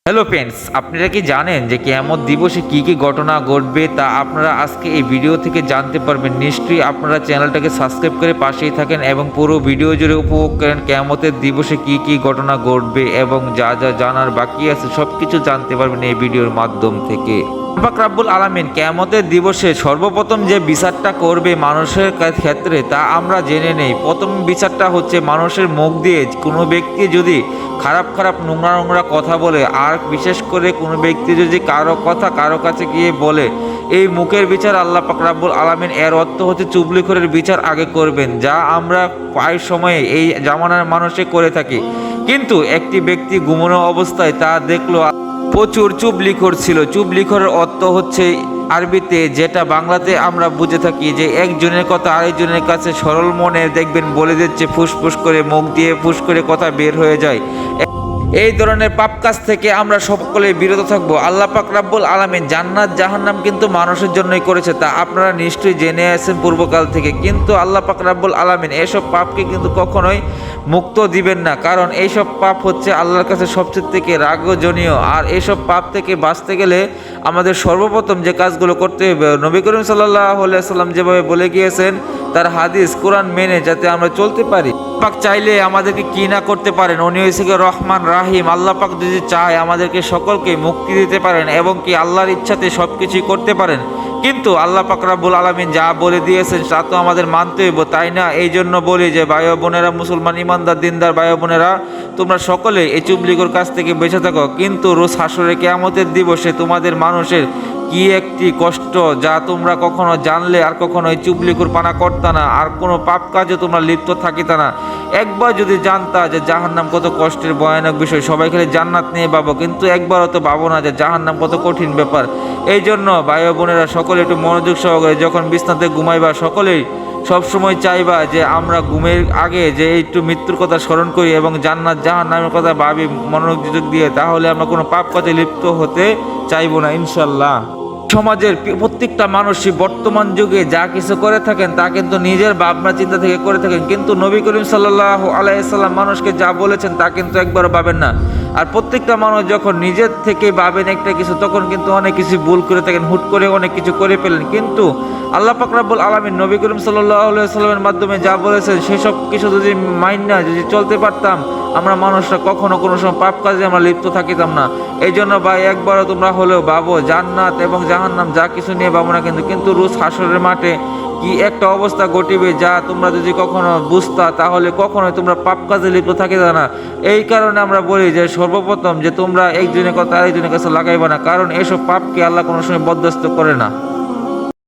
Hello friends, আপনারা কি জানেন যে কিয়ামত দিবসে কি কি ঘটনা ঘটবে তা আপনারা আজকে এই ভিডিও থেকে জানতে পারবেন। নিশ্চয়ই আপনারা চ্যানেলটাকে সাবস্ক্রাইব করে পাশেই থাকেন এবং পুরো ভিডিও জুড়ে উপভোগ করেন কিয়ামতের দিবসে কি কি ঘটনা ঘটবে এবং যা যা জানার বাকি আছে সব কিছু জানতে পারবেন এই ভিডিওর মাধ্যম থেকে। পাক রাব্বুল আলামিন কিয়ামতের দিবসে সর্বপ্রথম যে বিচারটা করবে মানুষের ক্ষেত্রে তা আমরা জেনে নেই। প্রথম বিচারটা হচ্ছে মানুষের মুখ দিয়ে কোনো ব্যক্তি যদি খারাপ খারাপ নোংরা নোংরা কথা বলে, আর বিশেষ করে কোনো ব্যক্তি যদি কারো কথা কারো কাছে গিয়ে বলে, এই মুখের বিচার আল্লাহ পাক রাব্বুল আলামিন এর অর্থ হচ্ছে চুগলিখোরের বিচার আগে করবেন, যা আমরা প্রায় সময়ে এই জামানার মানুষে করে থাকি। কিন্তু একটি ব্যক্তি ঘুমানো অবস্থায় তা দেখলো প্রচুর চুগলিখোর ছিল। চুগলিখোরের অর্থ হচ্ছে আরবিতে, যেটা বাংলাতে আমরা বুঝে থাকি যে একজনের কথা আরেকজনের কাছে সরল মনে দেখবেন বলে দিচ্ছে, ফুসফুস করে মুখ দিয়ে ফুস করে কথা বের হয়ে যায়। এই ধরনের পাপ কাজ থেকে আমরা সকলে বিরত থাকবো। আল্লাহ পাক রাব্বুল আলামিন জান্নাত জাহান্নাম কিন্তু মানুষের জন্যই করেছে, তা আপনারা নিশ্চয়ই জেনে আছেন পূর্বকাল থেকে। কিন্তু আল্লাহ পাক রাব্বুল আলামিন এসব পাপকে কিন্তু কখনোই মুক্ত দিবেন না, কারণ এইসব পাপ হচ্ছে আল্লাহর কাছে সবচেয়ে থেকে রাগজনীয়। আর এইসব পাপ থেকে বাঁচতে গেলে আমাদের সর্বপ্রথম যে কাজগুলো করতে হবে, নবী করিম সাল্লাল্লাহু আলাইহি সাল্লাম যেভাবে বলে গিয়েছেন তার হাদিস কোরআন মেনে যাতে আমরা চলতে পারি। পাক চাইলে আমাদেরকে কি না করতে পারেন, উনি হয়েছে রহমান রাহিম। আল্লাহ পাক যদি চায় আমাদেরকে সকলকে মুক্তি দিতে পারেন এবং কি আল্লাহর ইচ্ছাতে সব কিছুই করতে পারেন। কিন্তু আল্লাহ পাক রাব্বুল আলামিন যা বলে দিয়েছেন তা তো আমাদের মানতে হইব, তাই না? এই জন্য বলি যে ভাই বোনেরা, মুসলমান ইমানদার দিনদার ভাই বোনেরা, তোমরা সকলে এই চুগলিখোর কাছ থেকে বেঁচে থাকো। কিন্তু রোজ হাসরে কিয়ামতের দিবসে তোমাদের মানুষের কি একটি কষ্ট যা তোমরা কখনো জানলে আর কখনো এই চুগলিখোর পানা করতা না, আর কোনো পাপ কাজে তোমরা লিপ্ত থাকিতা না। একবার যদি জানতা যে জাহান্নাম কত কষ্টের ভয়ানক বিষয়, সবাই খালি জান্নাত নিয়ে ভাবো, কিন্তু একবারও তো ভাবো না যে জাহান্নাম কত কঠিন ব্যাপার। এই জন্য ভাই বোনেরা সকলে একটু মনোযোগ সহকারে যখন বিছনাতে ঘুমাইবা সকলেই সবসময় চাইবা যে আমরা ঘুমের আগে যে একটু মৃত্যুর কথা স্মরণ করি এবং জান্নাত জাহান্নামের কথা ভাবি মনোযোগ দিয়ে, তাহলে আমরা কোনো পাপ কাজে লিপ্ত হতে চাইবো না ইনশাল্লাহ। সমাজের প্রত্যেকটা মানুষই বর্তমান যুগে যা কিছু করে থাকেন তা কিন্তু নিজের ভাবনা চিন্তা থেকে করে থাকেন, কিন্তু নবী করিম সাল্লাল্লাহু আলাইহি সাল্লাম মানুষকে যা বলেছেন তা কিন্তু একবারও ভাবেন না। আর প্রত্যেকটা মানুষ যখন নিজের থেকে ভাবেন একটা কিছু, তখন কিন্তু অনেক কিছু ভুল করে থাকেন, হুট করে অনেক কিছু করে ফেলেন। কিন্তু আল্লাহ পাক রাব্বুল আলামিন নবী করিম সাল্লাল্লাহু আলাইহি সাল্লামের মাধ্যমে যা বলেছেন সেসব কিছু যদি মাইন্না যদি চলতে পারতাম, আমরা মানুষরা কখনো কোনো সময় পাপ কাজে আমরা লিপ্ত থাকিতাম না। এই জন্য ভাই একবারও তোমরা হলেও ভাবো জান্নাত এবং জাহান্নাম যা কিছু নিয়ে ভাবো না, কিন্তু রোজ হাসরের মাঠে কি একটা অবস্থা ঘটিবে যা তোমরা যদি কখনো বুঝতা, তাহলে কখনোই তোমরা পাপ কাজে লিপ্ত থাকিতা না। এই কারণে আমরা বলি যে সর্বপ্রথম যে তোমরা একজনের কথা আরেকজনের কাছে লাগাইবা না, কারণ এসব পাপকে আল্লাহ কোনো সময় বরদাস্ত করে না।